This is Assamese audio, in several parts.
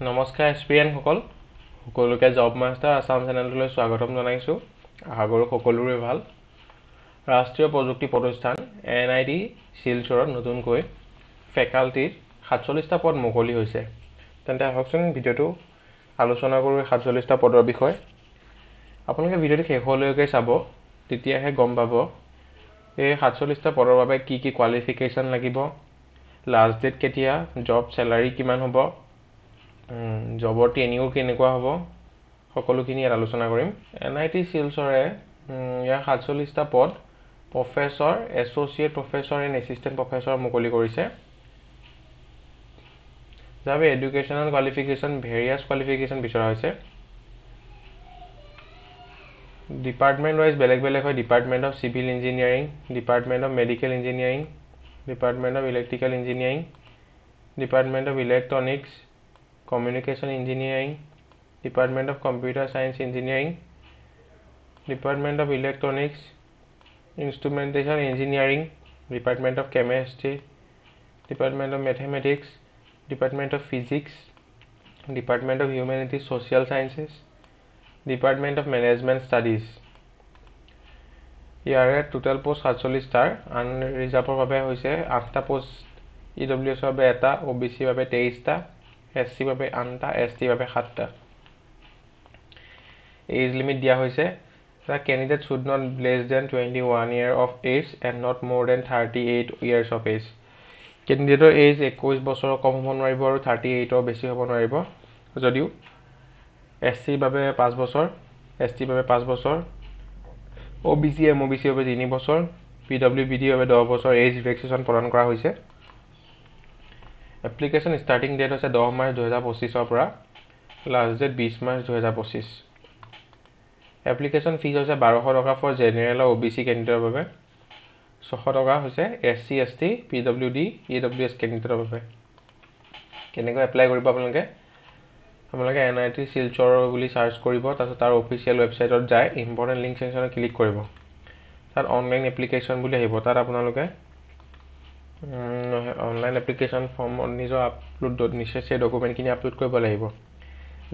নমস্কাৰ এক্সপিৰিয়েন্স সকলোকে জব মাষ্টাৰ আসাম চেনেললৈ স্বাগতম জনাইছোঁ। আশা কৰোঁ সকলোৰে ভাল। ৰাষ্ট্ৰীয় প্ৰযুক্তি প্ৰতিষ্ঠান NIT শিলচৰত নতুনকৈ ফেকাল্টিৰ 47টা পদ মুকলি হৈছে। তেন্তে আহকচোন ভিডিঅ'টো আলোচনা কৰোঁ 47টা পদৰ বিষয়ে। আপোনালোকে ভিডিঅ'টো শেষলৈকে চাব, তেতিয়াহে গম পাব এই 47টা পদৰ বাবে কি কি কোৱালিফিকেশ্যন লাগিব, লাষ্ট ডেট কেতিয়া, জব চেলাৰী কিমান হ'ব, জবৰ ট্ৰেইনিঙো কেনেকুৱা হ'ব, সকলোখিনি ইয়াত আলোচনা কৰিম। NIT শিলচৰে ইয়াৰ 47টা পদ professor, associate professor and assistant professor মুকলি কৰিছে। যাৰ বাবে এডুকেশ্যনেল কোৱালিফিকেশ্যন ভেৰিয়াছ কোৱালিফিকেশ্যন বিচৰা হৈছে। ডিপাৰ্টমেণ্ট ৱাইজ বেলেগ বেলেগ হয়। Department of civil engineering, department of medical engineering, department of electrical engineering, department of electronics communication engineering, department of computer science engineering, department of electronics instrumentation engineering, department of chemistry, department of mathematics, department of physics, department of humanities social sciences, department of management studies. ইয়াৰে টোটেল পোষ্ট 47টাৰ আনৰিজাৰ্ভৰ বাবে হৈছে 8টা পোষ্ট, EWS ৰ বাবে 1টা, OBC ৰ বাবে 23টা, SC ৰ বাবে 8টা, ST ৰ বাবে 7টা। এজ লিমিট দিয়া হৈছে The candidate should not less than 21 years of age and not more than 38 years of age. কেণ্ডিডেটৰ as 21 বছৰৰ কম হ'ব নোৱাৰিব আৰু 38ৰ বেছি হ'ব নোৱাৰিব। যদিও SC ৰ বাবে 5 বছৰ, ST ৰ বাবে 5 বছৰ, OBC MOBC ৰ বাবে 3 বছৰ, PWBD ৰ বাবে 10 বছৰ এজ ৰিলেক্সেশ্যন প্ৰদান কৰা হৈছে। এপ্লিকেশ্যন ষ্টাৰ্টিং ডেট হৈছে 10 মাৰ্চ 2025 পৰা, last date 20 March 2025। Application fees হৈছে 1200 টকা ফৰ জেনেৰেল আৰু OBC কেণ্ডিডেটৰ বাবে, 600 টকা হৈছে SC ST PWD EWS কেণ্ডিডেটৰ বাবে। কেনেকৈ এপ্লাই কৰিব আপোনালোকে NIT শিলচৰ বুলি চাৰ্চ কৰিব, তাৰপিছত তাৰ অফিচিয়েল ৱেবছাইটত যায় ইম্পৰ্টেণ্ট লিংক ছেকশ্যনত ক্লিক কৰিব। তাত অনলাইন এপ্লিকেশ্যন বুলি আহিব, তাত আপোনালোকে অনলাইন এপ্লিকেশ্যন ফৰ্মত নিজৰ নিশ্চয় ডকুমেণ্টখিনি আপলোড কৰিব লাগিব,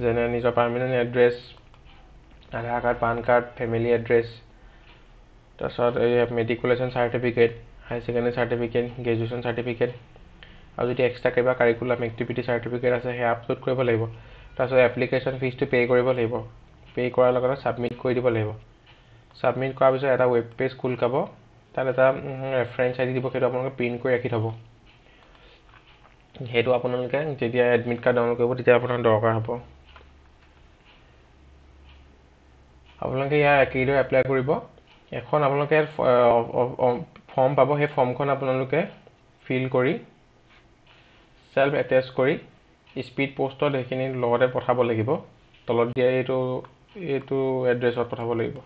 যেনে নিজৰ permanent address, Aadhaar card, PAN card, family address, তাৰপিছত এই matriculation certificate, higher secondary certificate, graduation certificate, আৰু যদি এক্সট্ৰা কিবা কাৰিকুলাম এক্টিভিটি চাৰ্টিফিকেট আছে সেয়া আপলোড কৰিব লাগিব। তাৰপিছত এপ্লিকেশ্যন ফিজটো পে' কৰিব লাগিব। পে' কৰাৰ লগতে ছাবমিট কৰি দিব লাগিব। ছাবমিট কৰাৰ পিছত এটা ৱেব পেজ খোল খাব, তাত এটা ৰেফাৰেঞ্চ ID দিব, সেইটো আপোনালোকে প্ৰিণ্ট কৰি ৰাখি থ'ব। সেইটো আপোনালোকে যেতিয়া এডমিট কাৰ্ড ডাউনলোড কৰিব তেতিয়া আপোনাৰ দৰকাৰ হ'ব। আপোনালোকে ইয়াৰ কিদৰে এপ্লাই কৰিব, এখন আপোনালোকে ফৰ্ম পাব, সেই ফৰ্মখন আপোনালোকে ফিল কৰি চেল্ফ এটেচ কৰি স্পীড পষ্টত সেইখিনি লগতে পঠাব লাগিব। তলত দিয়া এইটো এড্ৰেছত পঠাব লাগিব।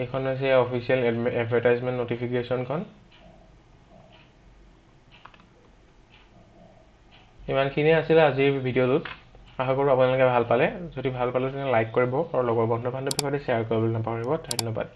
এইখন হৈছে অফিচিয়েল এডভাৰটাইজমেণ্ট নটিফিকেশ্যনখন। ইমানখিনিয়ে আছিলে আজিৰ ভিডিঅ'টোত। আশা কৰোঁ আপোনালোকে ভাল পালে। যদি ভাল পালে তেন্তে লাইক কৰিব আৰু লগৰ বন্ধু বান্ধৱীৰ সৈতে শ্বেয়াৰ কৰিবলৈ নাপাহৰিব। ধন্যবাদ।